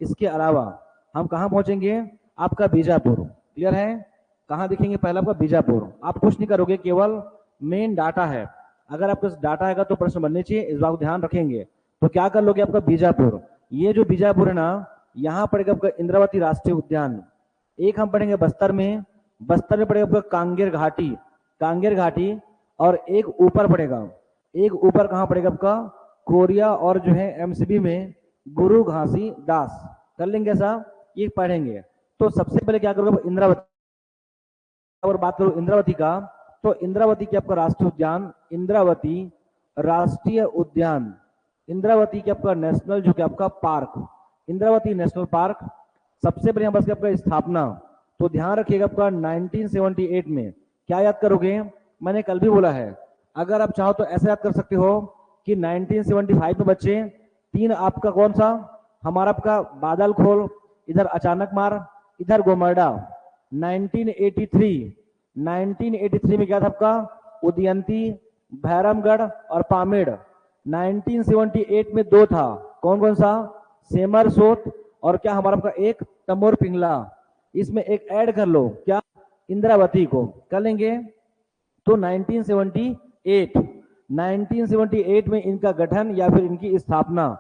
इसके अलावा हम कहाँ पहुंचेंगे, आपका बीजापुर। क्लियर है, कहाँ दिखेंगे, पहला आपका बीजापुर। आप कुछ नहीं करोगे, केवल मेन डाटा है। अगर आपके पास डाटा आएगा तो प्रश्न बनने चाहिए, इस बात को ध्यान रखेंगे। तो क्या कर लोगे, आपका बीजापुर। ये जो बीजापुर है ना, यहाँ पड़ेगा आपका इंद्रावती राष्ट्रीय उद्यान। एक हम पढ़ेंगे बस्तर में, बस्तर में पड़ेगा आपका कांगेर घाटी, कांगेर घाटी। और एक ऊपर पड़ेगा, एक ऊपर कहाँ पड़ेगा आपका, कोरिया और जो है एमसीबी में गुरु घासी दास। कर लेंगे ऐसा, ये पढ़ेंगे। तो सबसे पहले क्या करोगे, इंद्रावती। और बात करो इंद्रावती का, तो इंद्रावती की आपका राष्ट्रीय उद्यान इंद्रावती राष्ट्रीय उद्यान, इंद्रावती की आपका नेशनल जो कि आपका पार्क, इंद्रावती नेशनल पार्क। सबसे पहले बस आपका स्थापना, तो ध्यान रखिएगा आपका 1978 में। क्या याद करोगे, मैंने कल भी बोला है, अगर आप चाहो तो ऐसे याद कर सकते हो कि 1975 में बच्चे तीन आपका कौन सा, हमारा आपका बादल खोल, इधर अचानक मार, इधर गोमर्डा। 1983 में क्या था आपका, उदयंती, भैरमगढ़ और पामेड़। 1978 में दो था, कौन कौन सा, सेमर सोत और क्या हमारा आपका एक तमोर पिंगला। इसमें एक ऐड कर लो, क्या, इंद्रावती को कर लेंगे। तो 1978 में इनका गठन या फिर इनकी स्थापना,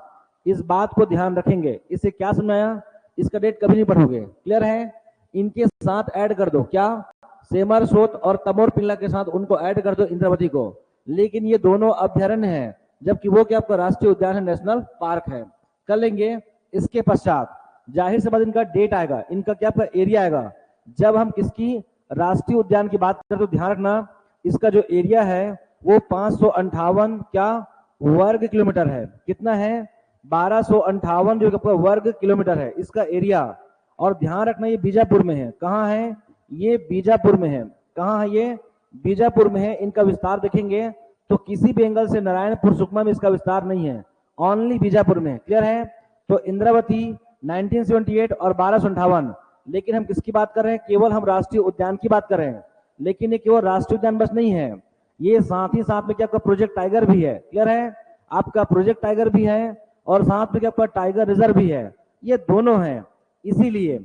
इस बात को ध्यान रखेंगे। इससे क्या समझाया, इसका डेट कभी नहीं पढ़ोगे। क्लियर है, इनके साथ ऐड कर दो, क्या, सेमर सोत और तमोर पिंगला के साथ उनको ऐड कर दो इंद्रावती को। लेकिन ये दोनों अभ्यारण्य है, जबकि वो क्या आपका राष्ट्रीय उद्यान है, नेशनल पार्क है। कर लेंगे। इसके पश्चात जाहिर सी बात इनका डेट आएगा, इनका क्या आपका एरिया आएगा। जब हम किसकी राष्ट्रीय उद्यान की बात करें तो ध्यान रखना, इसका जो एरिया है वो 558 क्या वर्ग किलोमीटर है। कितना है, 1258 जो आपका वर्ग किलोमीटर है इसका एरिया। और ध्यान रखना ये बीजापुर में है, कहाँ है, ये बीजापुर में है। कहाँ है ये, बीजापुर में है। इनका विस्तार देखेंगे तो किसी भी एंगल से नारायणपुर सुकमा में इसका विस्तार नहीं है, ओनली बीजापुर में। क्लियर है, तो इंद्रावती 1978 और 1258। लेकिन हम किसकी बात कर रहे हैं, केवल हम राष्ट्रीय उद्यान की बात कर रहे हैं। लेकिन ये केवल राष्ट्रीय उद्यान बस नहीं है, ये साथ ही साथ में क्या आपका प्रोजेक्ट टाइगर भी है। क्लियर है, आपका प्रोजेक्ट टाइगर भी है और साथ में क्या आपका टाइगर रिजर्व भी है, ये दोनों है। इसीलिए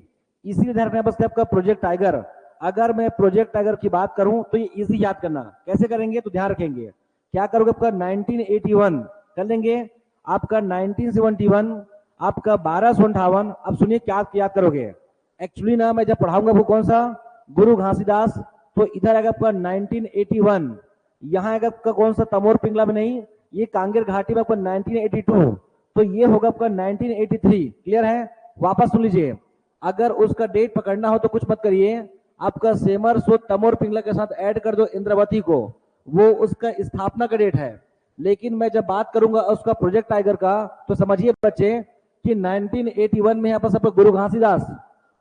ध्यान रखना बस आपका प्रोजेक्ट टाइगर। अगर मैं प्रोजेक्ट टाइगर की बात करूं तो ये इजी याद करना, कैसे करेंगे तो ध्यान रखेंगे। क्या करोगे, आपका 1981 कर लेंगे, आपका 1971, आपका 1258। अब सुनिए क्या याद करोगे, एक्चुअली ना मैं जब पढ़ाऊंगा वो कौन सा, गुरु घासीदास, तो इधर आएगा आपका 1981। यहाँ आएगा आपका कौन सा, तमोर पिंगला में नहीं, ये कांगेर घाटी में आपका 1982। तो ये होगा आपका 1983। क्लियर है, वापस सुन लीजिए, अगर उसका डेट पकड़ना हो तो कुछ मत करिए, आपका सेमर सो तमोर पिंगला के साथ ऐड कर दो इंद्रावती को, वो उसका स्थापना का डेट है। लेकिन मैं जब बात करूंगा उसका प्रोजेक्ट टाइगर का, तो समझिए बच्चे कि 1981 में यहाँ पर सब गुरु घासीदास,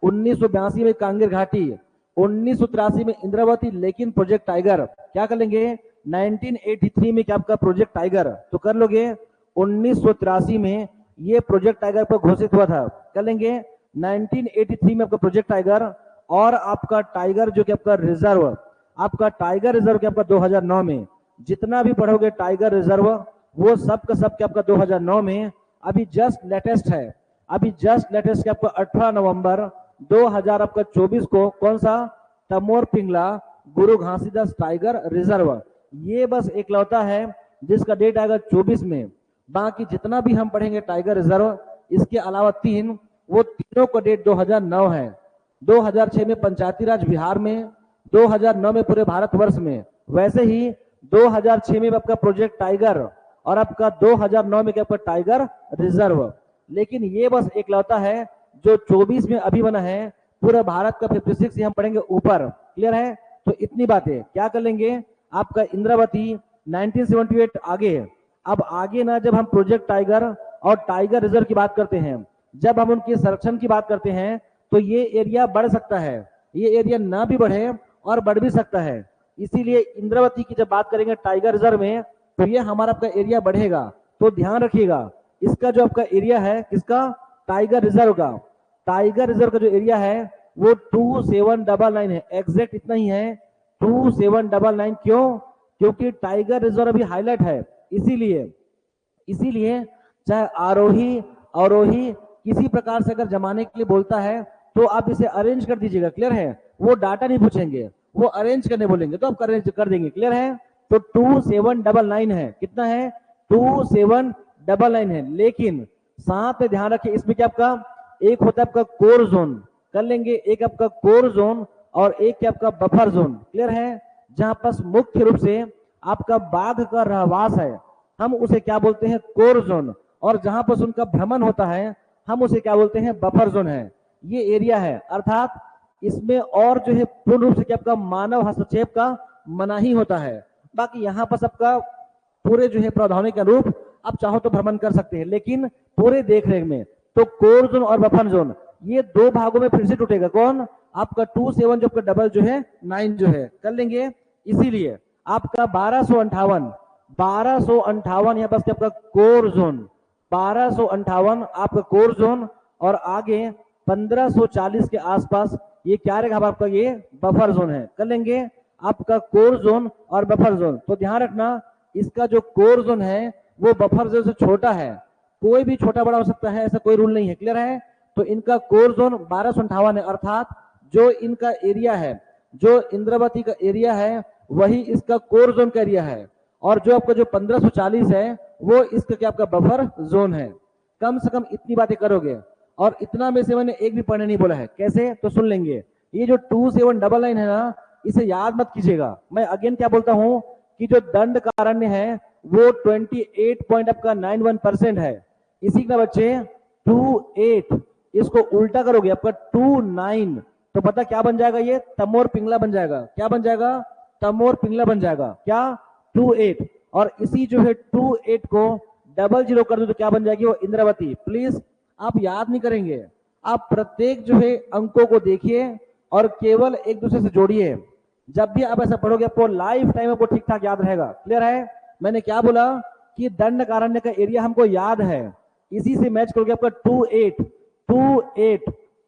1982 में कांगेर घाटी, 1983 में इंद्रावती। लेकिन प्रोजेक्ट टाइगर क्या कर लेंगे, 1983 में क्या आपका प्रोजेक्ट टाइगर, तो कर लोगे। 1983 में ये प्रोजेक्ट टाइगर पर घोषित हुआ था, कर लेंगे। 1983 में आपका प्रोजेक्ट टाइगर, और आपका टाइगर जो कि आपका रिजर्व, आपका टाइगर रिजर्व क्या आपका 2009 में। जितना भी पढ़ोगे टाइगर रिजर्व वो सब का सब क्या आपका 2009 में। अभी जस्ट लेटेस्ट है, अभी जस्ट लेटेस्ट क्या आपका 18 नवंबर 2024 को कौन सा, तमोर पिंगला गुरु घासीदास टाइगर रिजर्व। ये बस एकलौता है जिसका डेट आएगा 24 में। बाकी जितना भी हम पढ़ेंगे टाइगर रिजर्व, इसके अलावा तीन, वो तीनों का डेट 2009 है। 2006 में पंचायती राज बिहार में, 2009 में पूरे भारतवर्ष में। वैसे ही 2006 में आपका प्रोजेक्ट टाइगर और आपका 2009 में क्या आपका टाइगर रिजर्व। लेकिन ये बस एकलौता है जो 24 में अभी बना है, पूरा भारत का 56 हम पढ़ेंगे ऊपर। क्लियर है, तो इतनी बातें क्या कर लेंगे, आपका इंद्रावती 1978 आगे। अब आगे ना जब हम प्रोजेक्ट टाइगर और टाइगर रिजर्व की बात करते हैं, जब हम उनके संरक्षण की बात करते हैं, तो ये एरिया बढ़ सकता है, ये एरिया ना भी बढ़े और बढ़ भी सकता है। इसीलिए इंद्रावती की जब बात करेंगे टाइगर रिजर्व में, तो ये हमारा आपका एरिया बढ़ेगा। तो ध्यान रखिएगा, इसका जो आपका एरिया है किसका, टाइगर रिजर्व का, टाइगर रिजर्व का जो एरिया है वो 2799 है, एग्जैक्ट इतना ही है 2799। क्यों, क्योंकि टाइगर रिजर्व अभी हाईलाइट है, इसीलिए चाहे आरोही अवरोही किसी प्रकार से अगर जमाने के लिए बोलता है तो आप इसे अरेंज कर दीजिएगा, क्लियर है। वो डाटा नहीं पूछेंगे, वो अरेंज करने बोलेंगे तो आप अरेंज कर देंगे, क्लियर है। तो 2799 है, कितना है 2799 है। लेकिन साथ में ध्यान रखिए इसमें क्या आपका एक होता है आपका कोर जोन, कर लेंगे, एक आपका कोर जोन और एक क्या आपका बफर जोन, क्लियर है। जहां पर मुख्य रूप से आपका बाघ का रहवास है हम उसे क्या बोलते हैं कोर जोन, और जहां पर उनका भ्रमण होता है हम उसे क्या बोलते हैं बफर जोन है। ये एरिया है, अर्थात इसमें और जो है पूर्ण रूप से क्या आपका मानव हस्तक्षेप का मनाही होता है। बाकी यहाँ पर सबका पूरे जो है प्रावधानों के अनुरूप आप चाहो तो भ्रमण कर सकते हैं, लेकिन पूरे देख रेख में तो कोर जोन और बफर जोन ये दो भागों में फिर से टूटेगा। कौन आपका 27 जो आपका डबल जो है 9 जो है, कर लेंगे। इसीलिए आपका 1258 यहाँ पास आपका कोर जोन, 1258 आपका कोर जोन, और आगे 1540 के आसपास ये क्या रहेगा आपका ये बफर जोन है, कर लेंगे। आपका कोर जोन और बफर जोन, तो ध्यान रखना इसका जो कोर जोन है वो बफर जोन से छोटा है, कोई भी छोटा बड़ा हो सकता है, ऐसा कोई रूल नहीं है, क्लियर है। तो इनका कोर जोन 1258 है, अर्थात जो इनका एरिया है, जो इंद्रावती का एरिया है वही इसका कोर जोन का एरिया है, और जो आपका जो 1540 है वो इसका क्या आपका बफर जोन है। कम से कम इतनी बातें करोगे, और इतना में से मैंने एक भी पढ़ने नहीं बोला है, कैसे तो सुन लेंगे। ये जो 2799 है ना, इसे याद मत कीजिएगा। मैं अगेन क्या बोलता हूं कि जो दंड कारण्य है वो 28.91% है। इसी का बच्चे 28 इसको उल्टा करोगे आपका 29, तो पता क्या बन जाएगा, ये तमोर पिंगला बन जाएगा। क्या बन जाएगा, तमोर पिंगला बन जाएगा, क्या 28। और इसी जो है 28 को 00 कर दो तो क्या बन जाएगी, वो इंद्रावती। प्लीज आप याद नहीं करेंगे, आप प्रत्येक जो है अंकों को देखिए और केवल एक दूसरे से जोड़िए। जब भी आप ऐसा पढ़ोगे आपको लाइफ टाइम आपको ठीक ठाक याद रहेगा, क्लियर है। मैंने क्या बोला कि दंड कारण्य का एरिया हमको याद है, इसी से मैच करोगे आपका 28 28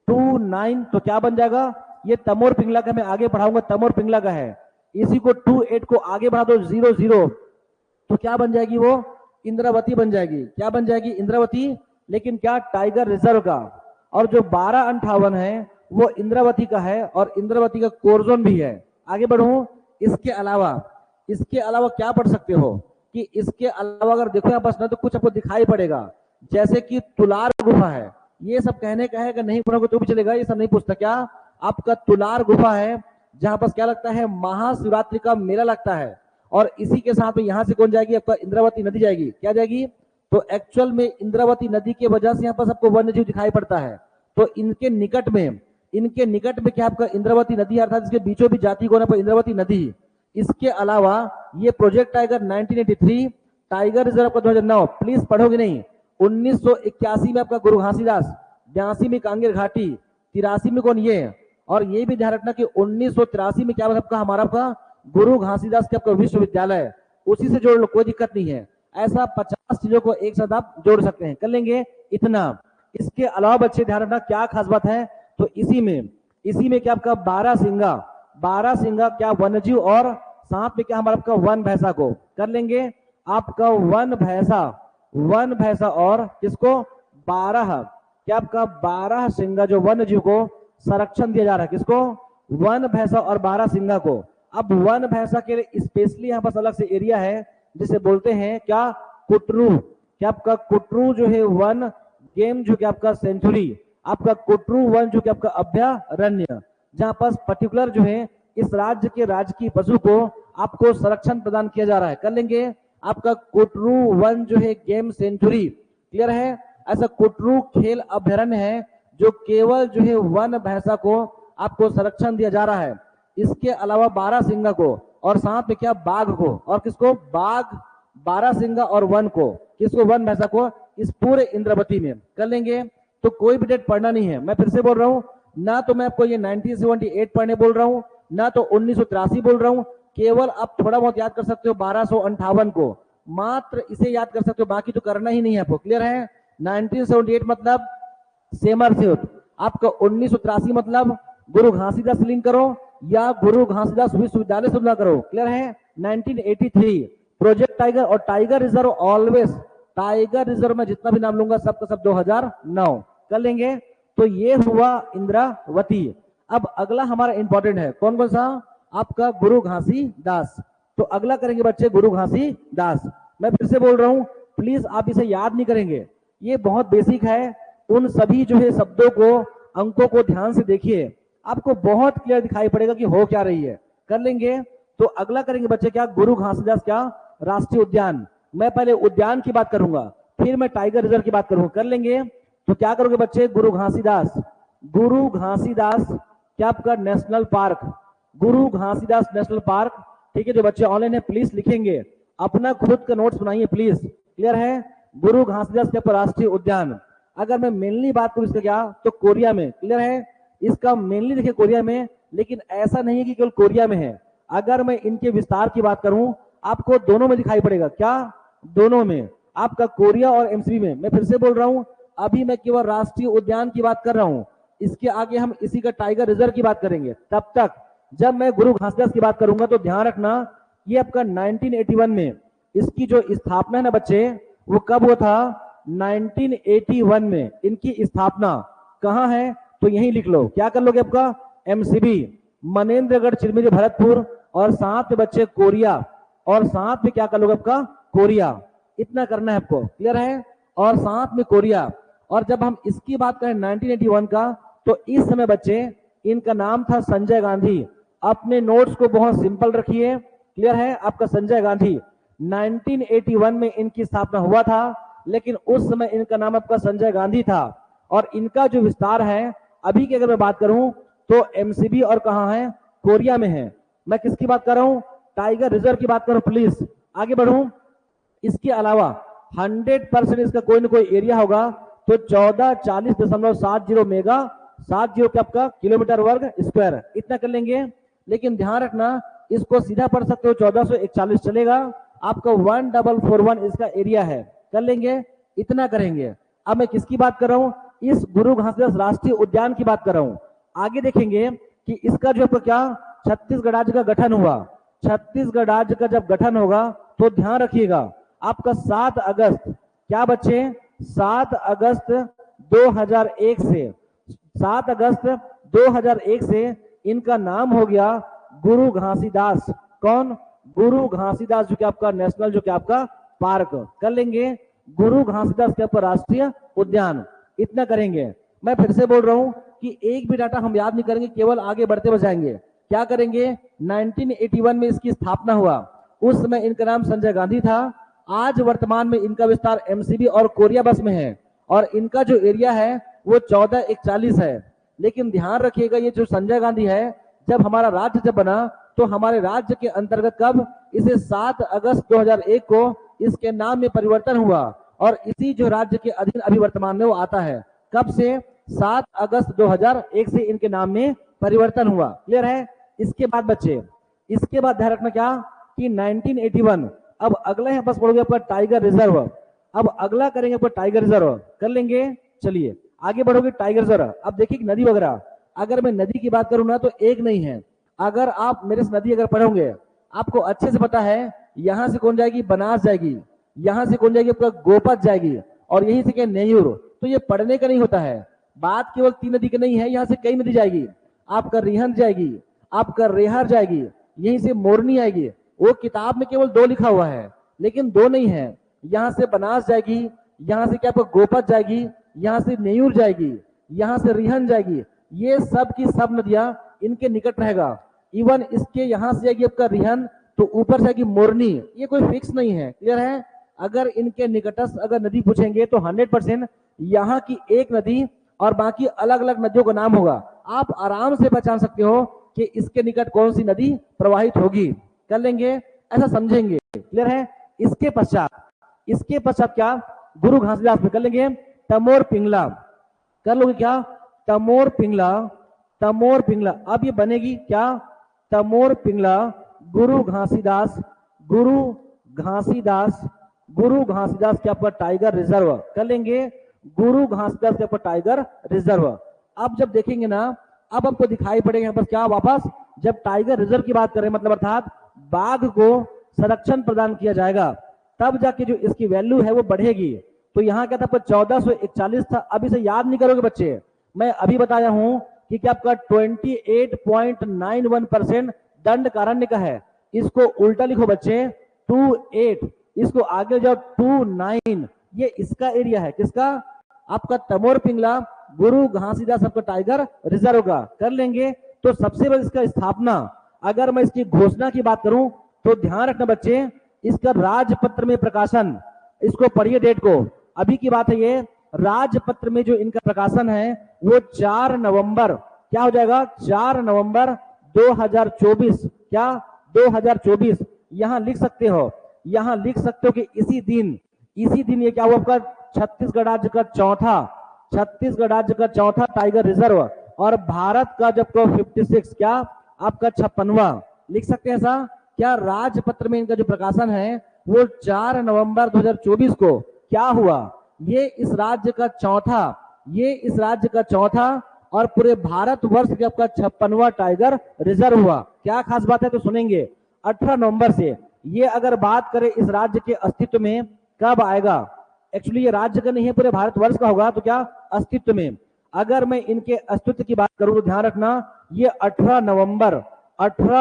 29, तो क्या बन जाएगा, ये तमोर पिंगला का मैं आगे पढ़ाऊंगा, तमोर पिंगला का है। इसी को 28 को आगे बढ़ा दो 00, तो क्या बन जाएगी, वो इंद्रावती बन जाएगी। क्या बन जाएगी, इंद्रावती। लेकिन क्या टाइगर रिजर्व का, और जो 1258 है वो इंद्रावती का है, और इंद्रावती का कोरजोन भी है। आगे बढ़ूं, इसके अलावा क्या पढ़ सकते हो कि इसके अलावा अगर देखो यहाँ पास ना तो कुछ आपको दिखाई पड़ेगा, जैसे कि तुलार गुफा है। ये सब कहने का है कि नहीं पढ़ोगे तो भी चलेगा, ये सब नहीं पूछता। क्या आपका तुलार गुफा है, जहां पर क्या लगता है, महाशिवरात्रि का मेला लगता है, और इसी के साथ में यहां से कौन जाएगी, आपका इंद्रावती नदी जाएगी। क्या जाएगी, तो एक्चुअल में इंद्रावती नदी के वजह से यहाँ पर सबको वन्य जीव दिखाई पड़ता है। तो इनके निकट में क्या आपका इंद्रावती नदी, अर्थात इसके बीचों बीच जाती कौन है, इंद्रावती नदी। इसके अलावा ये प्रोजेक्ट टाइगर 1983, टाइगर रिजर्व का 2009, प्लीज पढ़ोगे नहीं। 1981 में आपका गुरु घासीदास, 82 में कांगेर घाटी, 83 में कौन ये, और ये भी ध्यान रखना कि 1983 में क्या आपका हमारा आपका गुरु घासीदास के आपका विश्वविद्यालय, उसी से जोड़ लो, कोई दिक्कत नहीं है। ऐसा 50 चीजों को एक साथ आप जोड़ सकते हैं, कर लेंगे इतना। इसके अलावा बच्चे ध्यान रखना क्या खास बात है, तो इसी में क्या आपका 12 सिंगा क्या वन्यजीव, और साथ में क्या हमारा आपका वन भैंसा को कर लेंगे। आपका वन भैंसा और किसको 12 क्या आपका 12 सिंगा जो वन्यजीव को संरक्षण दिया जा रहा है, किसको, वन भैंसा और 12 सिंगा को। अब वन भैंसा के लिए स्पेशली यहाँ पर अलग से एरिया है जिसे बोलते हैं क्या, कुटरू। क्या आपका कुटरू जो है वन गेम जो कि आपका सेंचुरी, आपका कुटरू वन जो कि आपका अभयारण्य, जहां पर पर्टिकुलर जो है इस राज्य के राजकीय पशु को आपको संरक्षण प्रदान किया जा रहा है, कर लेंगे। आपका कुटरू वन जो है गेम सेंचुरी, क्लियर है। ऐसा कुटरू खेल अभयारण्य है जो केवल जो है वन भैंसा को आपको संरक्षण दिया जा रहा है। इसके अलावा 12 सिंगा को, और साथ में क्या बाघ को, और किसको, बाघ 12 सिंगा और वन को, किसको, वन भैंसा को, इस पूरे इंद्रावती में कर लेंगे। तो कोई भी डेट पढ़ना नहीं है, मैं फिर से बोल रहा हूं, ना तो मैं आपको ये 1978 पढ़ने बोल रहा हूं, ना तो 1983 बोल रहा हूं। केवल आप थोड़ा बहुत याद कर सकते हो 1258 को, मात्र इसे याद कर सकते हो, बाकी तो करना ही नहीं है आपको, क्लियर है। 1978 मतलब सेमरसेट, आपका 1983 मतलब गुरु घासीदास लिंक करो या गुरु घासीदास विश्वविद्यालय से तुलना करो, क्लियर है। 1983 प्रोजेक्ट टाइगर और tiger reserve always, tiger reserve में जितना भी नाम लूंगा सबका सब 2009, कर लेंगे। तो ये हुआ इंद्रावती। अब अगला हमारा इंपॉर्टेंट है, कौन कौन सा? आपका गुरु घासीदास। तो अगला करेंगे बच्चे गुरु घासीदास। मैं फिर से बोल रहा हूं, प्लीज आप इसे याद नहीं करेंगे, ये बहुत बेसिक है। उन सभी जो है शब्दों को, अंकों को ध्यान से देखिए, आपको बहुत क्लियर दिखाई पड़ेगा कि हो क्या रही है। कर लेंगे। तो अगला करेंगे बच्चे क्या? गुरु घासीदास क्या? राष्ट्रीय उद्यान। मैं पहले उद्यान की बात करूंगा, फिर मैं टाइगर रिजर्व की बात करूंगा। कर लेंगे। तो क्या करोगे बच्चे? गुरु घासीदास। गुरु घासीदास क्या आपका नेशनल पार्क, गुरु घासीदास नेशनल पार्क। ठीक है, जो बच्चे ऑनलाइन है प्लीज लिखेंगे, अपना खुद का नोट्स बनाइए प्लीज। क्लियर है? गुरु घासीदास क्या राष्ट्रीय उद्यान। अगर मैं मेनली बात करूं इसका क्या, तो कोरिया में। क्लियर है? इसका मेनली देखिए कोरिया में, लेकिन ऐसा नहीं है कि केवल कोरिया में है। अगर मैं इनके विस्तार की बात करूं, आपको दोनों में दिखाई पड़ेगा। क्या? दोनों में, आपका कोरिया और एमसीबी में। मैं फिर से बोल रहा हूं, अभी मैं केवल राष्ट्रीय उद्यान की बात कर रहा हूं, इसके आगे हम इसी का टाइगर रिजर्व की बात करेंगे। तब तक जब मैं गुरु घासीदास की बात करूंगा तो ध्यान रखना, ये आपका 1981 में इसकी जो स्थापना है ना बच्चे, वो कब हुआ था? 1981 में इनकी स्थापना। कहां है? तो यही लिख लो। क्या कर लोगे आपका? एमसीबी, मनेन्द्रगढ़, चिरमिरी, भरतपुर, और साथ में बच्चे कोरिया, और साथ में क्या कर लोगे आपका? कोरिया। इतना करना है आपको। क्लियर है? और साथ में कोरिया। और जब हम इसकी बात करें 1981 का, तो इस समय बच्चे इनका नाम था संजय गांधी। अपने नोट्स को बहुत सिंपल रखिए। क्लियर है? आपका संजय गांधी 1981 में इनकी स्थापना हुआ था, लेकिन उस समय इनका नाम आपका संजय गांधी था। और इनका जो विस्तार है अभी की अगर मैं बात करूं तो एमसीबी और कहां है? कोरिया में है। मैं किसकी बात कर रहा हूं? टाइगर रिजर्व की बात करूं। प्लीज आगे बढ़ूं। इसके अलावा 100% इसका कोई ना कोई एरिया होगा, तो 1440.70 मेगा 70 क्या आपका किलोमीटर वर्ग स्क्वायर। इतना कर लेंगे। लेकिन ध्यान रखना, इसको सीधा पढ़ सकते हो, 1441 चलेगा। आपका 1441 इसका एरिया है। कर लेंगे। इतना करेंगे। अब मैं किसकी बात कर रहा हूं? इस गुरु घासीदास राष्ट्रीय उद्यान की बात कर रहा हूं। आगे देखेंगे कि इसका जो आपका क्या छत्तीसगढ़ राज्य का गठन हुआ। छत्तीसगढ़ राज्य का जब गठन होगा तो ध्यान रखिएगा, आपका 7 अगस्त, क्या बच्चे? 7 अगस्त 2001 से, 7 अगस्त 2001 से इनका नाम हो गया गुरु घासीदास। कौन? गुरु घासीदास, जो कि आपका नेशनल, जो कि आपका पार्क। कर लेंगे। गुरु घासीदास के आपका राष्ट्रीय उद्यान। इतना करेंगे। मैं फिर से बोल रहा हूं कि एक भी डाटा हम याद नहीं करेंगे, केवल आगे बढ़ते हुए जाएंगे। क्या करेंगे? 1981 में इसकी स्थापना हुआ, उस समय इनका नाम संजय गांधी था। आज वर्तमान में इनका विस्तार एमसीबी और कोरिया बस में है, और इनका जो एरिया है वो 1441 है। लेकिन ध्यान रखिएगा, ये जो संजय गांधी है, जब हमारा राज्य जब बना तो हमारे राज्य के अंतर्गत कब? इसे 7 अगस्त 2001 को इसके नाम में परिवर्तन हुआ, और इसी जो राज्य के अधीन अभी वर्तमान में वो आता है। कब से? 7 अगस्त 2001 से इनके नाम में परिवर्तन हुआ। क्लियर है? इसके बाद बच्चे, इसके बाद ध्यान रखना क्या कि 1981। अब अगला है बस पढ़ोगे आपका टाइगर रिजर्व। अब अगला करेंगे आपका टाइगर रिजर्व। कर लेंगे। चलिए आगे बढ़ोगे। टाइगर रिजर्व, अब देखिए नदी वगैरह, अगर मैं नदी की बात करूं ना तो एक नहीं है। अगर आप मेरे से नदी अगर पढ़ोगे, आपको अच्छे से पता है, यहां से कौन जाएगी? बनास जाएगी, यहां से कौन जाएगी? आपका गोपत जाएगी, और यहीं से क्या? नेयूर। तो ये पढ़ने का नहीं होता है। बात केवल 3 नदी की नहीं है, यहां से कई नदी जाएगी। आपका रिहंद जाएगी, आपका रेहर जाएगी, यहीं से मोरनी आएगी। वो किताब में केवल 2 लिखा हुआ है, लेकिन 2 नहीं है। यहां से बनास जाएगी, यहां से क्या आपका गोपत जाएगी, यहां से नेयूर जाएगी, यहां से रिहंद जाएगी। ये सब की सब नदियां इनके निकट रहेगा। इवन इसके यहां से जाएगी आपका रिहंद, तो ऊपर से आएगी मोरनी। ये कोई फिक्स नहीं है। क्लियर है? अगर इनके निकटस्थ अगर नदी पूछेंगे तो 100% यहाँ की एक नदी और बाकी अलग अलग नदियों का नाम होगा। आप आराम से पहचान सकते हो कि इसके निकट कौन सी नदी प्रवाहित होगी। कर लेंगे, ऐसा समझेंगे। क्लियर है? इसके पश्चात क्या? गुरु घासीदास में कर लेंगे तमोर पिंगला। कर लोगे क्या? तमोर पिंगला, तमोर पिंगला। अब ये बनेगी क्या? तमोर पिंगला गुरु घासीदास, गुरु घासीदास, गुरु घासीदास के आपका टाइगर रिजर्व। कर लेंगे गुरु घासीदास के आपका टाइगर रिजर्व। अब जब देखेंगे ना, अब आपको दिखाई पड़ेगा यहाँ पर क्या? वापस जब टाइगर रिजर्व की बात करें, मतलब अर्थात बाघ को संरक्षण प्रदान किया जाएगा, तब जाके जो इसकी वैल्यू है वो बढ़ेगी। तो यहाँ क्या था आपका 1441 था। अब इसे याद नहीं करोगे बच्चे, मैं अभी बताया हूं कि क्या आपका 28.91% दंड कारण्य का है। इसको उल्टा लिखो बच्चे, 28, इसको आगे जाओ 29, ये इसका एरिया है। किसका? आपका तमोर पिंगला गुरु घासीदास आपका टाइगर रिजर्व का। कर लेंगे। तो सबसे बड़ी इसका स्थापना, अगर मैं इसकी घोषणा की बात करूं तो ध्यान रखना बच्चे, इसका राजपत्र में प्रकाशन, इसको पढ़िए डेट को, अभी की बात है ये। राजपत्र में जो इनका प्रकाशन है वो 4 नवंबर, क्या हो जाएगा? 4 नवंबर 2024। क्या? 2024। यहां लिख सकते हो, यहां लिख सकते हो कि इसी दिन ये क्या हुआ आपका छत्तीसगढ़ राज्य का चौथा टाइगर रिजर्व, और भारत का जब 56, क्या आपका 56वां, लिख सकते हैं ऐसा। क्या राजपत्र में इनका जो प्रकाशन है वो 4 नवंबर 2024 को क्या हुआ? ये इस राज्य का चौथा और पूरे भारतवर्ष का आपका 56वां टाइगर रिजर्व हुआ। क्या खास बात है तो सुनेंगे। 18 नवंबर से ये अगर बात करें इस राज्य के अस्तित्व में कब आएगा, एक्चुअली ये राज्य का नहीं है, पूरे भारतवर्ष का होगा, तो क्या अस्तित्व में। अगर मैं इनके अस्तित्व की बात करूं तो ध्यान रखना, ये 18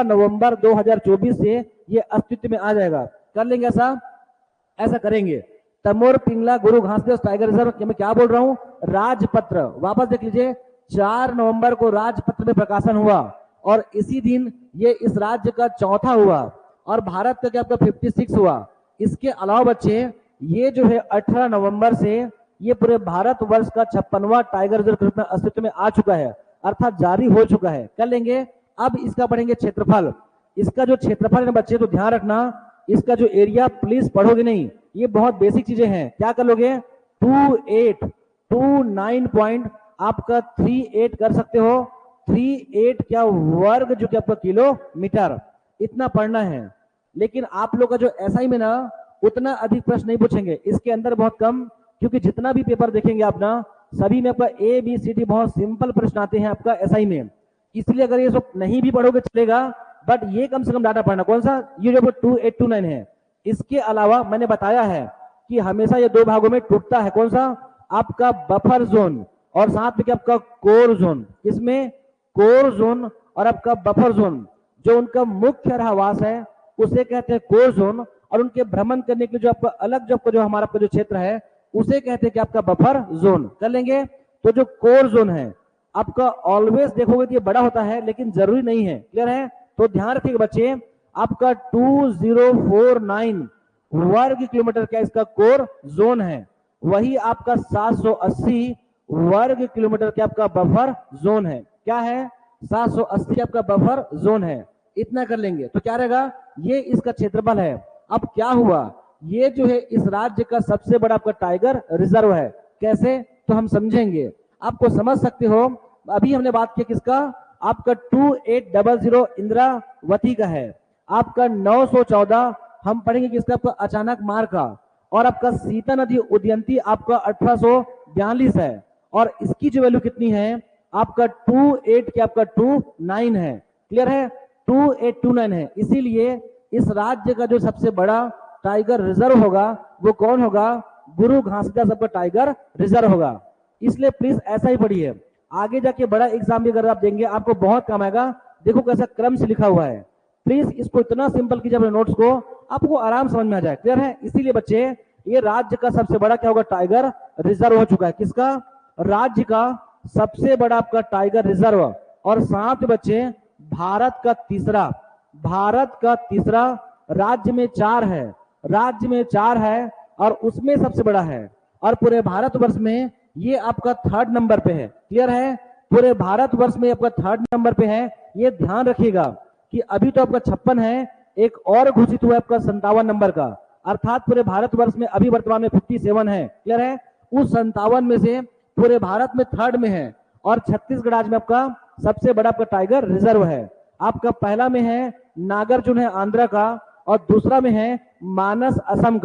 नवंबर 2024 से ये अस्तित्व में आ जाएगा। कर लेंगे ऐसा करेंगे। तमोर पिंगला गुरु घासीदास टाइगर रिजर्व, मैं क्या बोल रहा हूं? राजपत्र, वापस देख लीजिए, 4 नवंबर को राजपत्र में प्रकाशन हुआ और इसी दिन ये इस राज्य का चौथा हुआ और भारत का क्या आपका 56 हुआ। इसके अलावा बच्चे ये जो है 18 नवंबर से ये पूरे भारतवर्ष का 56वां टाइगर रिजर्व के रूप में अस्तित्व में आ चुका है, अर्थात जारी हो चुका है। कर लेंगे। अब इसका पढ़ेंगे क्षेत्रफल। इसका जो क्षेत्रफल है बच्चे, तो ध्यान रखना, इसका जो एरिया प्लीज पढ़ोगे नहीं, ये बहुत बेसिक चीजें हैं। क्या कर लोगे? 2829.38 कर सकते हो। 38 क्या वर्ग जो कि आपका किलोमीटर, इतना पढ़ना है। लेकिन आप लोग का जो एसआई में ना उतना अधिक प्रश्न नहीं पूछेंगे, इसके अंदर बहुत कम, क्योंकि जितना भी पेपर देखेंगे आप ना, सभी में आपका ABCD बहुत सिंपल प्रश्न आते हैं आपका एसआई में। इसलिए अगर ये सब नहीं भी पढ़ोगे चलेगा, बट ये कम से कम डाटा पढ़ना। कौन सा? ये जो 2829 है। इसके अलावा मैंने बताया है कि हमेशा ये दो भागों में टूटता है। कौन सा? आपका बफर जोन और साथ में क्या आपका कोर जोन। इसमें कोर जोन और आपका बफर जोन, जो उनका मुख्य रहवास है उसे कहते हैं कोर जोन, और उनके भ्रमण करने के लिए जो आपका अलग जो हमारा जो क्षेत्र है उसे कहते हैं कि आपका बफर जोन। कर लेंगे। तो जो कोर जोन है आपका ऑलवेज देखोगे तो ये बड़ा होता है, लेकिन जरूरी नहीं है। क्लियर है? तो ध्यान रखिएगा बच्चे, आपका 2049 वर्ग किलोमीटर क्या इसका कोर जोन है, वही आपका 780 वर्ग किलोमीटर क्या आपका बफर जोन है। क्या है? 780 आपका बफर जोन है। इतना कर लेंगे तो क्या रहेगा? ये इसका क्षेत्रफल है। अब क्या हुआ, ये जो है इस राज्य का सबसे बड़ा आपका टाइगर रिजर्व है। कैसे? तो हम समझेंगे, आपको समझ सकते हो। अभी हमने बात की किसका? आपका 2800 इंद्रावती का है। आपका 914 हम पढ़ेंगे किसका? आपका अचानक मार का। और आपका सीता नदी उदयंती आपका 1842 है, और इसकी जो वैल्यू कितनी है आपका 28 के आपका 29 है। क्लियर है? 2829 है। इसीलिए इस राज्य का जो सबसे बड़ा टाइगर रिजर्व होगा वो कौन होगा? गुरु घासीदास आपका टाइगर रिजर्व होगा। इसलिए प्लीज ऐसा ही पढ़िए, आगे जाके बड़ा एग्जाम भी अगर आप देंगे आपको बहुत काम आएगा। देखो कैसा क्रम से लिखा हुआ है, प्लीज इसको इतना सिंपल कीजिए अपने नोट्स को, आपको आराम समझ में आ जाए। क्लियर है? इसीलिए बच्चे ये राज्य का सबसे बड़ा क्या होगा? टाइगर रिजर्व हो चुका है। किसका? राज्य का सबसे बड़ा आपका टाइगर रिजर्व, और साथ बच्चे भारत का तीसरा, राज्य में 4 है और उसमें सबसे बड़ा है, और पूरे भारतवर्ष में ये आपका 3rd नंबर पे है। क्लियर है? पूरे भारतवर्ष में आपका 3rd नंबर पे है। ये ध्यान रखिएगा कि अभी तो आपका 56 है, एक और घोषित हुआ है आपका 57 नंबर का, अर्थात पूरे भारतवर्ष में अभी वर्तमान में 57 है। क्लियर है? उस 57 में से पूरे भारत में 3rd में है, और छत्तीसगढ़ राज्य में आपका सबसे बड़ा आपका टाइगर रिजर्व है। आपका पहला में है नागार्जुन है आंध्र का, और दूसरा में है मानस असम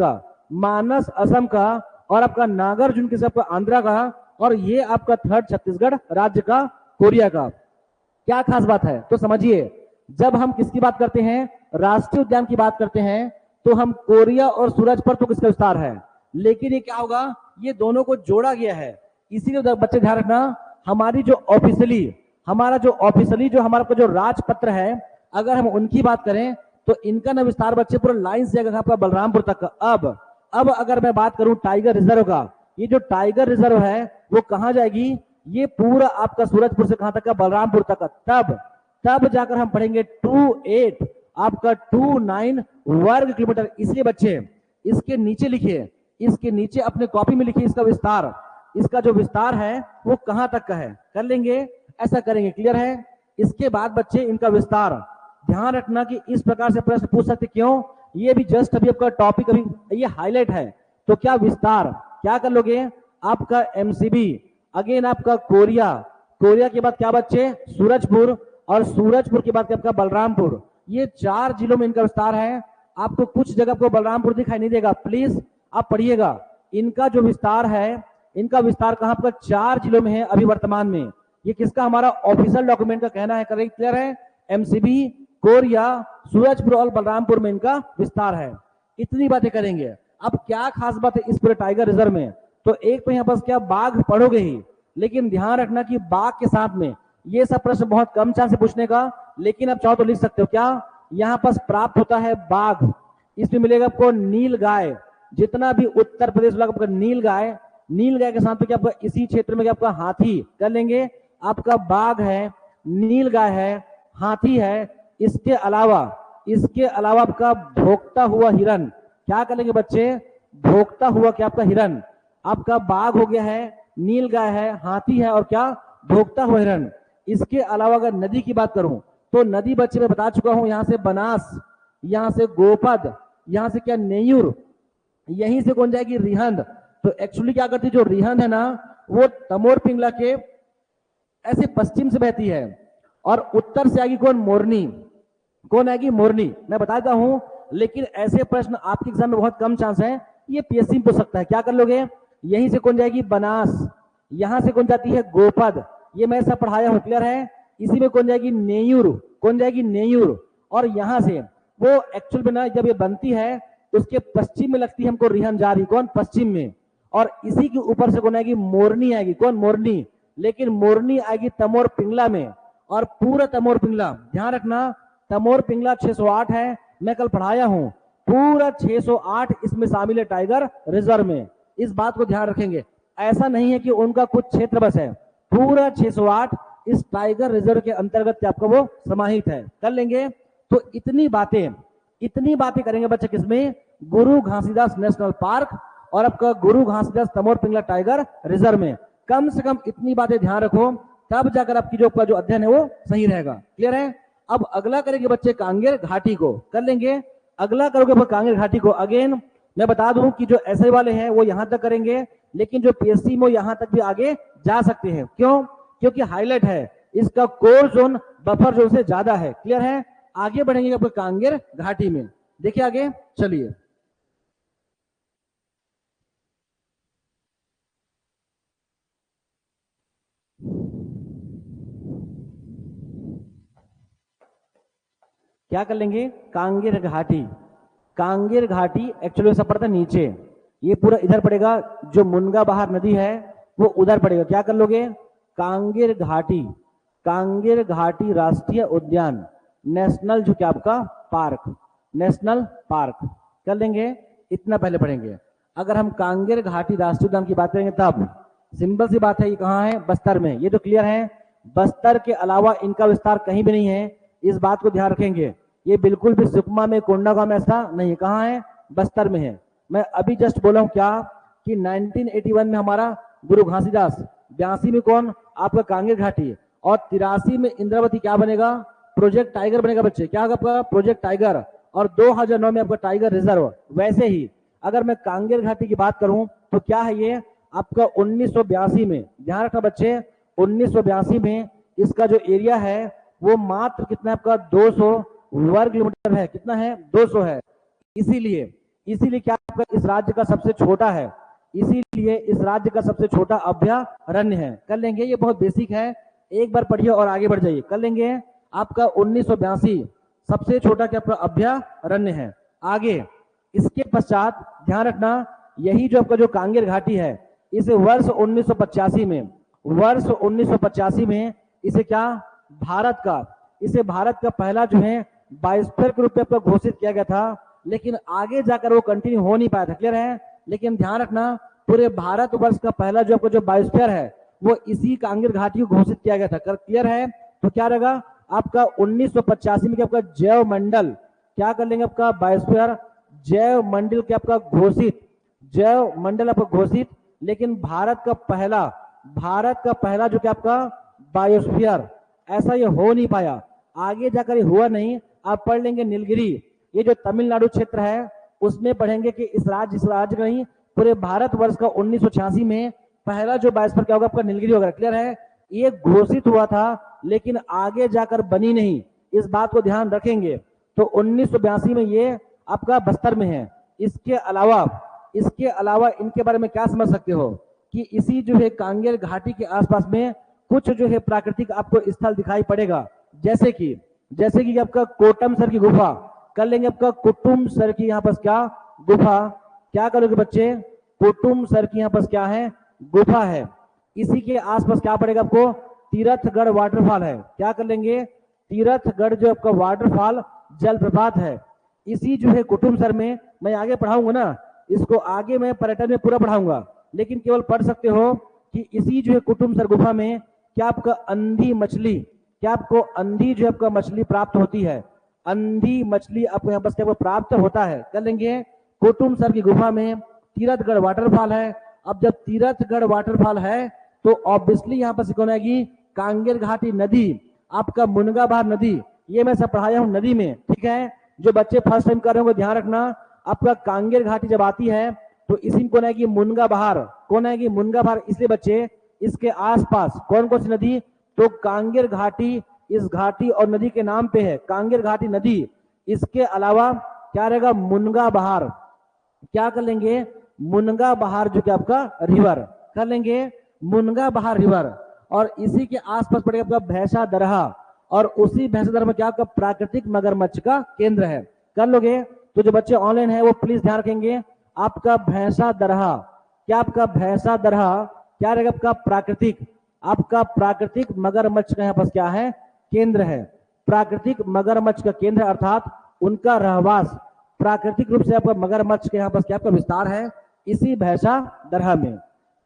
का, और आपका नागार्जुन किस आपका आंध्र का, और ये आपका 3rd छत्तीसगढ़ राज्य का, कोरिया का। क्या खास बात है तो समझिए, जब हम किसकी बात करते हैं, राष्ट्रीय उद्यान की बात करते हैं, तो हम कोरिया और सूरज पर तो किसका विस्तार है, लेकिन ये क्या होगा, ये दोनों को जोड़ा गया है। इसीलिए बच्चे ध्यान रखना, हमारी जो ऑफिशियली जो हमारा जो राजपत्र है, अगर हम उनकी बात करें तो इनका ना विस्तार बच्चे पूरा लाइन से आपका बलरामपुर तक का। अब अगर मैं बात करूं टाइगर रिजर्व का, ये जो टाइगर रिजर्व है वो कहां जाएगी, ये पूरा आपका सूरजपुर से कहां तक का, बलरामपुर तक का। तब जाकर हम पढ़ेंगे 28 आपका 29 वर्ग किलोमीटर। इसलिए बच्चे इसके नीचे लिखिए, इसके नीचे अपने कॉपी में लिखिए इसका विस्तार, इसका जो विस्तार है वो कहां तक का है, कर लेंगे, ऐसा करेंगे, क्लियर है। इसके बाद बच्चे इनका विस्तार, ध्यान रखना कि इस प्रकार से प्रश्न पूछ सकते, क्यों, ये भी जस्ट अभी आपका टॉपिक अभी ये हाईलाइट है। तो क्या विस्तार क्या कर लोगे, आपका एमसीबी, अगेन आपका कोरिया के बाद क्या बच्चे, सूरजपुर, और सूरजपुर के बाद आपका बलरामपुर। ये 4 जिलों में इनका विस्तार है। आपको कुछ जगह को बलरामपुर दिखाई नहीं देगा, प्लीज आप पढ़िएगा। इनका जो विस्तार है, इनका विस्तार कहां पर, 4 जिलों में है अभी वर्तमान में। ये किसका, हमारा ऑफिशियल डॉक्यूमेंट का कहना है, करेक्ट, क्लियर है। एमसीबी, कोरिया, सूरजपुर और बलरामपुर में इनका विस्तार है। इतनी बातें करेंगे। अब क्या खास बात है इस पूरे टाइगर रिजर्व में, तो एक तो यहाँ पर क्या बाघ पढ़ोगे ही, लेकिन ध्यान रखना कि बाघ के साथ में ये सब प्रश्न बहुत कम चांस है पूछने का, लेकिन आप चाहो तो लिख सकते हो। क्या यहाँ पर प्राप्त होता है बाघ, इसमें मिलेगा आपको नील गाय, जितना भी उत्तर प्रदेश वाला नील गाय के साथ में क्या आपका इसी क्षेत्र में क्या आपका हाथी, कर लेंगे, आपका बाघ है, नील गाय है, हाथी है। इसके अलावा आपका भोगता हुआ हिरन, क्या कर लेंगे बच्चे, भोगता हुआ क्या आपका हिरन, आपका बाघ हो गया है, नील गाय है, हाथी है, और क्या भोगता हुआ हिरन। इसके अलावा अगर नदी की बात करूं तो नदी बच्चे मैं बता चुका हूं, यहां से बनास, यहां से गोपद, यहां से क्या नेयूर, यहीं से कौन जाएगी, रिहंद। तो एक्चुअली क्या करती है, जो रिहंद है ना वो तमोर पिंगला के ऐसे पश्चिम से बहती है, और उत्तर से आएगी कौन, मोरनी, कौन आएगी, मोरनी। मैं बताता हूं, लेकिन ऐसे प्रश्न आपके एग्जाम में बहुत कम चांस है, ये पीएससी में पूछ सकता है। क्या कर लोगे, यहीं से कौन जाएगी, बनास, यहां से कौन जाती है, गोपद, ये मैं सब पढ़ाया हूं, क्लियर है। इसी में कौन जाएगी, नेयूर, कौन जाएगी, नेयूर, और यहां से वो एक्चुअल में ना जब ये बनती है उसके पश्चिम में लगती है हमको रिहन जा रही, कौन, पश्चिम में, और इसी के ऊपर से कौन आएगी, मोरनी आएगी, कौन, मोरनी, लेकिन मोरनी आएगी तमोर पिंगला में, और पूरा तमोर पिंगला, ध्यान रखना तमोर पिंगला 608 है, मैं कल पढ़ाया हूं, पूरा 608 इसमें शामिल है टाइगर रिजर्व में। इस बात को ध्यान रखेंगे, ऐसा नहीं है कि उनका कुछ क्षेत्र बस है, पूरा 608 इस टाइगर रिजर्व के अंतर्गत आपका वो समाहित है, कर लेंगे। तो इतनी बातें करेंगे बच्चे किसमें, गुरु घासीदास नेशनल पार्क और आपका गुरु घासीदास तमोर पिंगला टाइगर रिजर्व में। कम से कम इतनी बातें ध्यान रखो, तब जाकर आपकी जो अध्ययन है वो सही रहेगा, क्लियर है। अब अगला करेंगे बच्चे कांगेर घाटी को, कर लेंगे, अगला करोगे कांगेर घाटी को। अगेन मैं बता दूं कि जो ऐसे वाले हैं वो यहां तक करेंगे, लेकिन जो पीएससी में यहां तक भी आगे जा सकते हैं, क्यों, क्योंकि हाईलाइट है, इसका कोर जोन बफर जोन से ज्यादा है, क्लियर है। आगे बढ़ेंगे आपको कांगेर घाटी में, देखिए आगे चलिए। क्या कर लेंगे, कांगेर घाटी एक्चुअली सब पड़ता है नीचे, ये पूरा इधर पड़ेगा, जो मुनगा बहार नदी है वो उधर पड़ेगा। क्या कर लोगे, कांगेर घाटी राष्ट्रीय उद्यान, नेशनल जो क्या आपका पार्क, नेशनल पार्क कर लेंगे, इतना पहले पढ़ेंगे। अगर हम कांगेर घाटी राष्ट्रीय उद्यान की बात करेंगे तब सिंपल सी बात है, ये कहाँ है, बस्तर में, ये तो क्लियर है। बस्तर के अलावा इनका विस्तार कहीं भी नहीं है, इस बात को ध्यान रखेंगे। ये बिल्कुल भी सुकमा में, कोंडागांव में ऐसा नहीं, कहाँ है, बस्तर में है। मैं अभी जस्ट बोला हूं क्या कि 1981 में हमारा गुरु घासीदास, 82 में कौन, आपका कांगेर घाटी, और 83 में इंद्रावती क्या बनेगा, प्रोजेक्ट टाइगर बनेगा बच्चे, क्या आपका प्रोजेक्ट टाइगर, और 2009 में आपका टाइगर रिजर्व। वैसे ही अगर मैं कांगेर घाटी की बात करूं तो क्या है, ये आपका 1982 में, ध्यान रखना बच्चे, 1982 में इसका जो एरिया है वो मात्र कितना है आपका 200 वर्ग किलोमीटर है, कितना है, 200 है। इसीलिए क्या आपका इस राज्य का सबसे छोटा है, इसीलिए इस राज्य का सबसे छोटा अभयारण्य है, कर लेंगे। ये बहुत बेसिक है, एक बार पढ़िए और आगे बढ़ जाइए, कर लेंगे। आपका 1982 सबसे छोटा क्या आपका अभयारण्य है। आगे इसके पश्चात ध्यान रखना, यही जो आपका जो कांगेर घाटी है, इसे वर्ष 1985 में इसे क्या इसे भारत का पहला जो है बायोस्फीयर के रूप में आपको घोषित किया गया था, लेकिन आगे जाकर वो कंटिन्यू हो नहीं पाया था। क्लियर है? लेकिन ध्यान रखना, पूरे भारतवर्ष का पहला जो आपका जो बायोस्फीयर है वो इसी कांगेर घाटी को घोषित किया गया था। क्लियर है? तो क्या रहेगा आपका 1985 में आपका जैव मंडल, क्या कर लेंगे आपका बायोस्फीयर जैव मंडल के आपका घोषित, जैव मंडल आपका घोषित, लेकिन भारत का पहला जो क्या आपका बायोस्फीयर, ऐसा ये हो नहीं पाया, आगे जाकर हुआ नहीं। आप पढ़ लेंगे नीलगिरी, ये जो तमिलनाडु क्षेत्र है उसमें पढ़ेंगे कि इस राज्य का नहीं पूरे भारतवर्ष का 1986 में पहला जो बायोस्फीयर क्या होगा आपका नीलगिरी होगा। क्लियर है? ये घोषित हुआ था लेकिन आगे जाकर बनी नहीं, इस बात को ध्यान रखेंगे। तो 1982 में ये आपका बस्तर में है। इसके अलावा इनके बारे में क्या समझ सकते हो कि इसी जो है कांगेर घाटी के आसपास में कुछ जो है प्राकृतिक आपको स्थल दिखाई पड़ेगा, जैसे कि आपका कोटम सर की गुफा कर लेंगे, आपका कुटुम सर की यहाँ पर क्या गुफा, क्या करोगे बच्चे, कुटुम सर की यहाँ पर क्या है गुफा है। इसी के आसपास क्या पड़ेगा आपको, तीरथगढ़ वाटरफॉल है। क्या कर लेंगे, तीरथगढ़ जो आपका वाटरफॉल जलप्रपात है। इसी जो है कुटुमसर में मैं आगे पढ़ाऊंगा ना, इसको आगे मैं पर्यटन में पूरा पढ़ाऊंगा, लेकिन केवल पढ़ सकते हो कि इसी जो है कुटुमसर गुफा में क्या आपका अंधी मछली, क्या आपको अंधी जो आपका मछली प्राप्त होती है, अंधी मछली आपको यहाँ पर प्राप्त होता है। कर लेंगे कुटुमसर की गुफा में तीरथगढ़ वाटरफॉल है। अब जब तीरथगढ़ वाटरफॉल है तो ऑब्वियसली यहाँ पर कौन आएगी, कांगेर घाटी नदी, आपका मुनगा नदी, ये मैं सब पढ़ाया हूँ नदी में। ठीक है, जो बच्चे फर्स्ट टाइम कर रहे होंगे ध्यान रखना, आपका कांगेर घाटी जब आती है तो इसी में कौन आएगी, मुनगा बहार। इसलिए बच्चे इसके आसपास कौन कौन सी नदी, तो कांगेर घाटी इस घाटी और नदी के नाम पे है, कांगेर घाटी नदी। इसके अलावा क्या रहेगा, मुनगा बहार। क्या कर लेंगे, मुनगा बहार जो कि आपका रिवर कर लेंगे, मुनगा बहार रिवर। और इसी के आसपास पड़ेगा आपका भैंसा दरहा, और उसी भैंसा दरहा में क्या आपका प्राकृतिक मगरमच्छ का केंद्र है। कर लोगे? तो जो बच्चे ऑनलाइन है वो प्लीज ध्यान रखेंगे, आपका भैंसा दरहा, क्या आपका भैंसा दरहा क्या रहेगा आपका प्राकृतिक मगरमच्छ का यहाँ पर क्या है केंद्र है। प्राकृतिक मगरमच्छ का केंद्र अर्थात उनका रहवास प्राकृतिक रूप से आपका मगरमच्छ के यहाँ पर क्या आपका विस्तार है, इसी भैंसा दरहा में।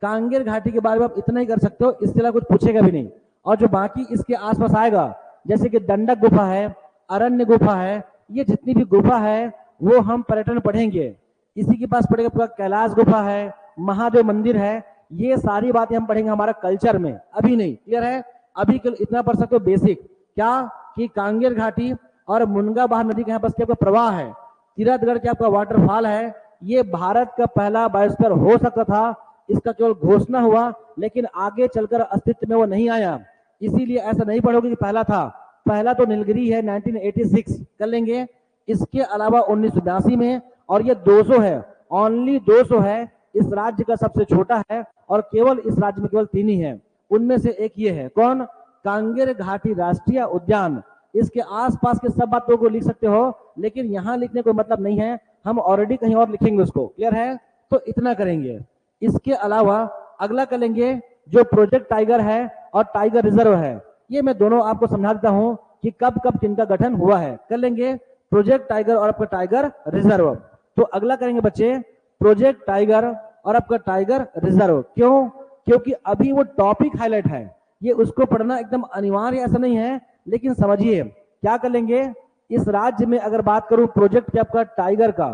कांगेर घाटी के बारे में आप इतना ही कर सकते हो, इसके अलावा कुछ पूछेगा भी नहीं। और जो बाकी इसके आसपास आएगा जैसे कि दंडक गुफा है, अरण्य गुफा है, ये जितनी भी गुफा है वो हम पर्यटन पढ़ेंगे। इसी के पास पड़ेगा आपका कैलाश गुफा है, महादेव मंदिर है, ये सारी बातें हम पढ़ेंगे हमारा कल्चर में, अभी नहीं। क्लियर है? अभी इतना पढ़ सकते हो बेसिक, क्या कि कांगेर घाटी और मुनगा बहार नदी के यहाँ पास क्या प्रवाह है, तीरथगढ़ के आपका वाटरफॉल है, ये भारत का पहला बायोस्फीयर हो सकता था, इसका केवल घोषणा हुआ लेकिन आगे चलकर अस्तित्व में वो नहीं आया। इसीलिए ऐसा नहीं पढ़ोगे कि पहला था, पहला तो नीलगिरी है 1986 कर लेंगे। इसके अलावा 1982 में, और ये 200 है, ओनली 200 है, इस राज्य का सबसे छोटा है और केवल इस राज्य में केवल 3 ही है। उनमें से एक ये है, कौन, कांगेर घाटी राष्ट्रीय उद्यान। इसके आसपास के सब बातों को लिख सकते हो, लेकिन यहाँ लिखने को मतलब नहीं है, हम ऑलरेडी कहीं और लिखेंगे उसको। क्लियर है? तो इतना करेंगे। इसके अलावा अगला करेंगे जो प्रोजेक्ट टाइगर है और टाइगर रिजर्व है, ये मैं दोनों आपको समझा देता हूं कि कब कब किनका गठन हुआ है। कर लेंगे प्रोजेक्ट टाइगर और आपका टाइगर रिजर्व। तो अगला करेंगे बच्चे प्रोजेक्ट टाइगर और आपका टाइगर रिजर्व। क्यों? क्योंकि अभी वो टॉपिक हाईलाइट है, ये उसको पढ़ना एकदम अनिवार्य ऐसा नहीं है, लेकिन समझिए क्या कर लेंगे। इस राज्य में अगर बात करूं प्रोजेक्ट क्या आपका टाइगर का,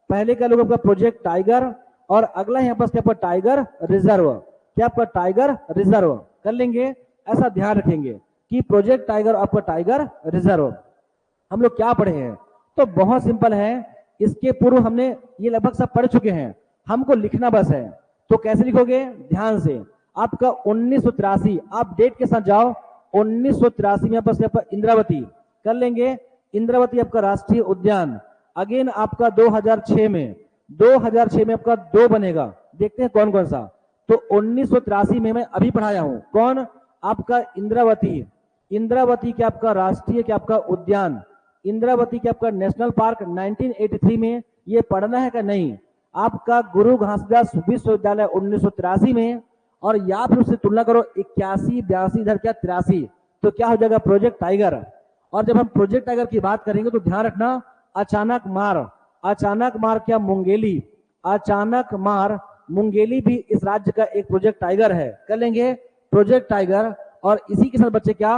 पहले का लोग आपका प्रोजेक्ट टाइगर और अगला यहाँ पर क्या आपका टाइगर रिजर्व, क्या आपका टाइगर रिजर्व कर लेंगे। ऐसा ध्यान रखेंगे कि प्रोजेक्ट टाइगर आपका टाइगर रिजर्व। हम लोग क्या पढ़े हैं, तो बहुत सिंपल है, इसके पूर्व हमने ये लगभग सब पढ़ चुके हैं, हमको लिखना बस है। तो कैसे लिखोगे, ध्यान से, आपका 1983, आप डेट के साथ जाओ, 1983 में आपका इंद्रावती कर लेंगे, इंद्रावती आपका राष्ट्रीय उद्यान। अगेन आपका 2006 में आपका 2 बनेगा, देखते हैं कौन कौन सा। तो 1983 में मैं अभी पढ़ाया हूं, कौन, आपका इंद्रावती, इंद्रावती के आपका राष्ट्रीय क्या आपका उद्यान, इंद्रावती के आपका नेशनल पार्क 1983 में, ये पढ़ना है क्या नहीं। आपका गुरु घासीदास विश्वविद्यालय 1983 में, और या फिर उससे तुलना करो 81, 82, इधर क्या 83, तो क्या हो जाएगा प्रोजेक्ट टाइगर। और जब हम प्रोजेक्ट टाइगर की बात करेंगे तो ध्यान रखना अचानक मार क्या मुंगेली, अचानक मार मुंगेली भी इस राज्य का एक प्रोजेक्ट टाइगर है। कर लेंगे प्रोजेक्ट टाइगर। और इसी के साथ बच्चे क्या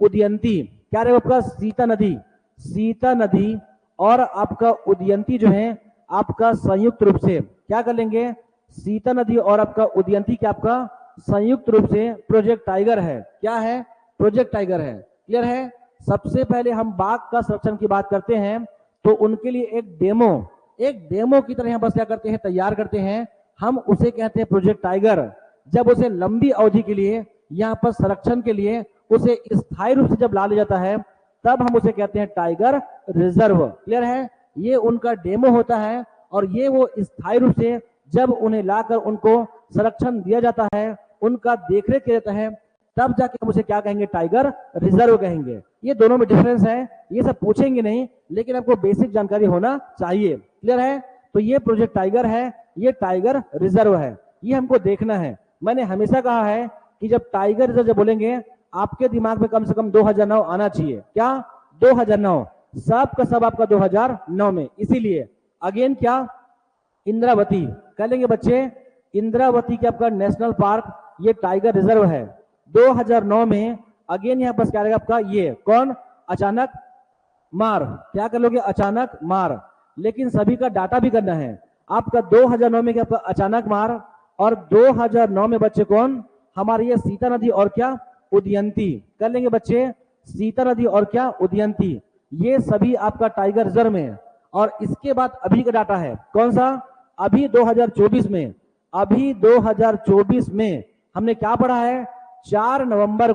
उदयंती, क्या रहेगा आपका सीता नदी और आपका उदयंती जो है आपका संयुक्त रूप से क्या कर लेंगे, सीता नदी और आपका उदयंती क्या आपका संयुक्त रूप से प्रोजेक्ट टाइगर है। क्या है, प्रोजेक्ट टाइगर है। क्लियर है। सबसे पहले हम बाघ का संरक्षण की बात करते हैं तो उनके लिए एक डेमो की तरह बस क्या करते हैं, तैयार करते हैं, हम उसे कहते हैं प्रोजेक्ट टाइगर। जब उसे लंबी अवधि के लिए यहाँ पर संरक्षण के लिए उसे स्थायी रूप से जब ला लिया जाता है तब हम उसे कहते हैं टाइगर रिजर्व। क्लियर है। ये उनका डेमो होता है और ये वो स्थायी रूप से जब उन्हें लाकर उनको संरक्षण दिया जाता है, उनका देखरेख किया जाता है, तब जाके हम उसे क्या कहेंगे, टाइगर रिजर्व कहेंगे। ये दोनों में डिफरेंस है, ये सब पूछेंगे नहीं लेकिन आपको बेसिक जानकारी होना चाहिए। क्लियर है। तो ये प्रोजेक्ट टाइगर है, ये टाइगर रिजर्व है, ये हमको देखना है। मैंने हमेशा कहा है कि जब टाइगर रिजर्व जब बोलेंगे आपके दिमाग में कम से कम 2009 आना चाहिए। क्या 2009, सब का सब आपका 2009 में। इसीलिए अगेन क्या इंद्रावती कह लेंगे बच्चे, इंद्रावती के आपका नेशनल पार्क ये टाइगर रिजर्व है 2009 में। अगेन यहाँ पर क्या रहेगा आपका, ये कौन, अचानक मार, क्या कर लोगे, अचानक मार। लेकिन सभी का डाटा भी करना है आपका 2009 में क्या आपका अचानक मार, और 2009 में बच्चे कौन, हमारे ये सीता नदी और क्या उदयंती। कर लेंगे बच्चे, सीता नदी और क्या उदयंती, ये सभी आपका टाइगर रिजर्व में। और इसके बाद अभी का डाटा है कौन सा, अभी 2024 में, अभी 2024 में हमने क्या पढ़ा है, 4 नवंबर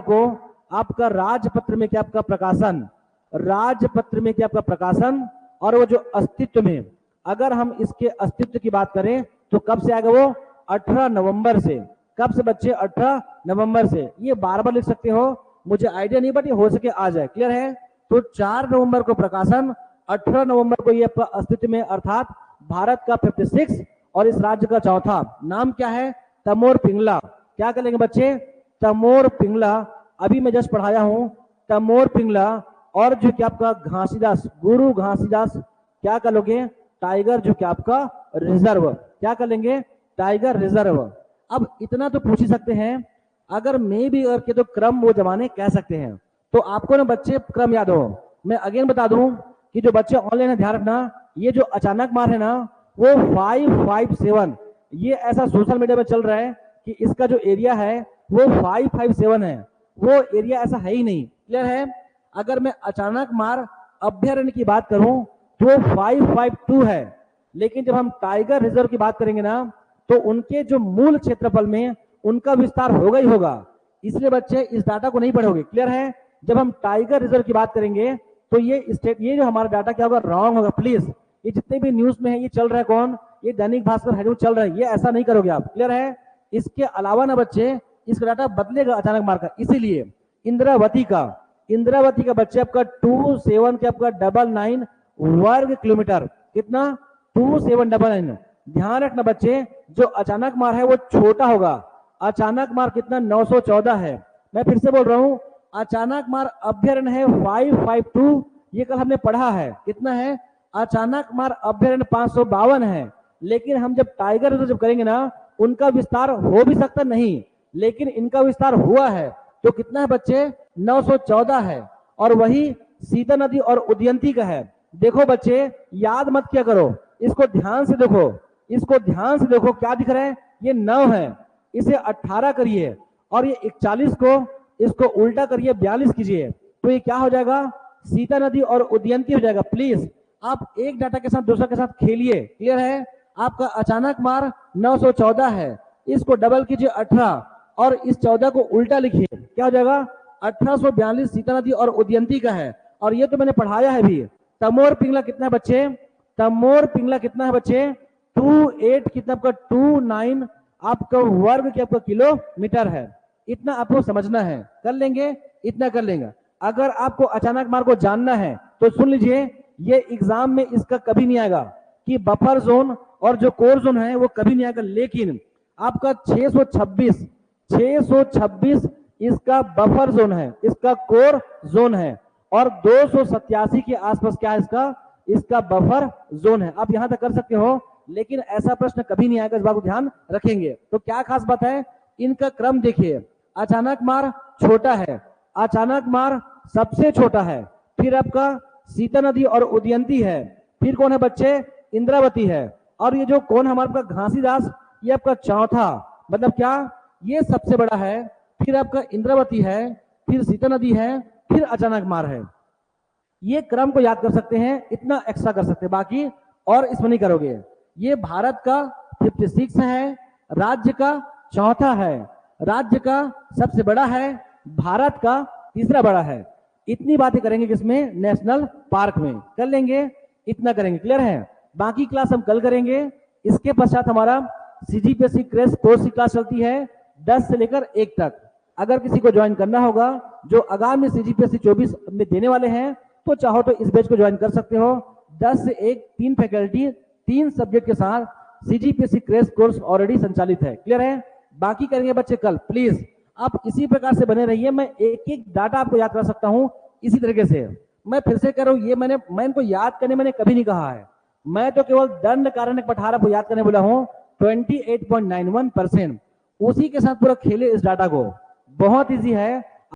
को आपका राजपत्र में क्या आपका प्रकाशन, राजपत्र में क्या आपका प्रकाशन। और वो जो अस्तित्व में, अगर हम इसके अस्तित्व की बात करें तो कब से आएगा वो, 18 नवंबर से। कब से बच्चे, 18 नवंबर से। ये बार बार लिख सकते हो, मुझे आइडिया नहीं बट ये हो सके आ जाए। क्लियर है। तो 4 नवंबर को प्रकाशन, 18 नवंबर को ये आपका अस्तित्व में, अर्थात भारत का 56 और इस राज्य का चौथा नाम क्या है, तमोर पिंगला। क्या करेंगे बच्चे, तमोर पिंगला। अभी मैं जस्ट पढ़ाया हूं तमोर पिंगला। और जो क्या आपका घासीदास, गुरु घासीदास क्या कर लोगे, टाइगर जो क्या आपका रिजर्व। क्या कर लेंगे, टाइगर रिजर्व। अब इतना तो पूछ ही सकते हैं, अगर मैं भी के तो क्रम वो जमाने कह सकते हैं। तो आपको ना बच्चे क्रम याद हो। मैं अगेन बता दूं कि जो बच्चे ऑनलाइन है ध्यान रखना, ये जो अचानक मार है ना वो 557, ये ऐसा सोशल मीडिया में चल रहा है कि इसका जो एरिया है वो 557 है, वो एरिया ऐसा है ही नहीं। क्लियर है। अगर मैं अचानक मार अभ्यारण्य की बात करूं तो 552 है, लेकिन जब हम टाइगर रिजर्व की बात करेंगे ना तो उनके जो मूल क्षेत्रफल में उनका विस्तार होगा ही होगा। इसलिए बच्चे इस डाटा को नहीं पढ़ोगे। क्लियर है। जब हम टाइगर रिजर्व की बात करेंगे तो ये स्टेट, ये जो हमारा डाटा क्या होगा, रॉन्ग होगा। प्लीज ये जितने भी न्यूज में है ये चल रहा है कौन, ये दैनिक भास्कर है जो चल रहा है, ये ऐसा नहीं करोगे आप। क्लियर है। इसके अलावा ना बच्चे इसका डाटा बदलेगा अचानक मार का। इसीलिए इंद्रावती का बच्चे आपका 27 के आपका 99 वर्ग किलोमीटर, कितना 2799। ध्यान रखना बच्चे, जो अचानक मार है वो छोटा होगा। अचानक मार कितना 914 है। मैं फिर से बोल रहा हूं, अचानक मार अभ्यारण्य है 552, ये कल हमने पढ़ा है। कितना है, अचानक मार अभ्यारण्य 552 है। लेकिन हम जब टाइगर रिजर्व जब करेंगे ना, उनका विस्तार हो भी सकता नहीं, लेकिन इनका विस्तार हुआ है। तो कितना है बच्चे, 914 है। और वही सीता नदी और उदयंती का है। देखो बच्चे याद मत किया करो, इसको ध्यान से देखो, इसको ध्यान से देखो, क्या दिख रहा है, ये 9 है, इसे 18 करिए और ये 41 को इसको उल्टा करिए 42 कीजिए, तो ये क्या हो जाएगा, सीता नदी और उदयंती हो जाएगा। प्लीज आप एक डाटा के साथ दूसरा के साथ खेलिए। क्लियर है। आपका अचानक मार 914 है, इसको डबल कीजिए 18 और इस 14 को उल्टा लिखिए, क्या हो जाएगा 1842 सीता नदी और उदयंती का है। और ये तो मैंने पढ़ाया है भी। तमोर पिंगला कितना है बच्चे, तमोर पिंगला कितना है बच्चे, 28 कितना आपका 29 आपका वर्ग के आपका किलोमीटर है। इतना आपको समझना है। कर लेंगे, इतना कर लेंगे। अगर आपको अचानक मार को जानना है तो सुन लीजिए, ये एग्जाम में इसका कभी नहीं आएगा। कि बफर जोन और जो कोर जोन है वो कभी नहीं आएगा, लेकिन आपका 626 इसका बफर जोन है, इसका कोर जोन है, और 287 के आसपास क्या है इसका बफर जोन है। आप यहां तक कर सकते हो, लेकिन ऐसा प्रश्न कभी नहीं आएगा, इस बात को ध्यान रखेंगे। तो क्या खास बात है, इनका क्रम देखिए, अचानक मार छोटा है, अचानक मार सबसे छोटा है, फिर आपका सीता नदी और उदयंती है, फिर कौन है बच्चे, इंद्रावती है, और ये जो कौन हमारे आपका घासीदास, ये आपका चौथा, मतलब क्या, ये सबसे बड़ा है, फिर आपका इंद्रावती है, फिर सीता नदी है, फिर अचानक मार है। ये क्रम को याद कर सकते हैं, इतना एक्स्ट्रा कर सकते हैं, बाकी और इसमें नहीं करोगे। ये भारत का 56 है, राज्य का चौथा है, राज्य का सबसे बड़ा है, भारत का तीसरा बड़ा है। इतनी बातें करेंगे किसमें, नेशनल पार्क में कर लेंगे, इतना करेंगे, क्लियर है। बाकी क्लास हम कल करेंगे। इसके पश्चात हमारा सीजीपीएससी क्रैश कोर्स की क्लास चलती है 10 से लेकर 1 तक। अगर किसी को ज्वाइन करना होगा जो आगामी सीजीपीएससी 24 में देने वाले हैं, तो चाहो तो इस बैच को ज्वाइन कर सकते हो। 10 से 1 3 फैकल्टी 3 सब्जेक्ट के साथ सीजीपीएससी क्रैश कोर्स ऑलरेडी संचालित है, क्लियर है। बाकी करेंगे बच्चे कल, प्लीज आप इसी प्रकार से बने रहिए। मैं एक एक डाटा आपको याद करा सकता हूं इसी तरीके से। मैं फिर से कह रहा हूं, ये मैं इनको याद करने मैंने कभी नहीं कहा है, मैं तो केवल दंड कारण्य पठार को याद करने बोला हूं। 28.91%, उसी के साथ पूरा खेले इस डाटा को, बहुत इजी है।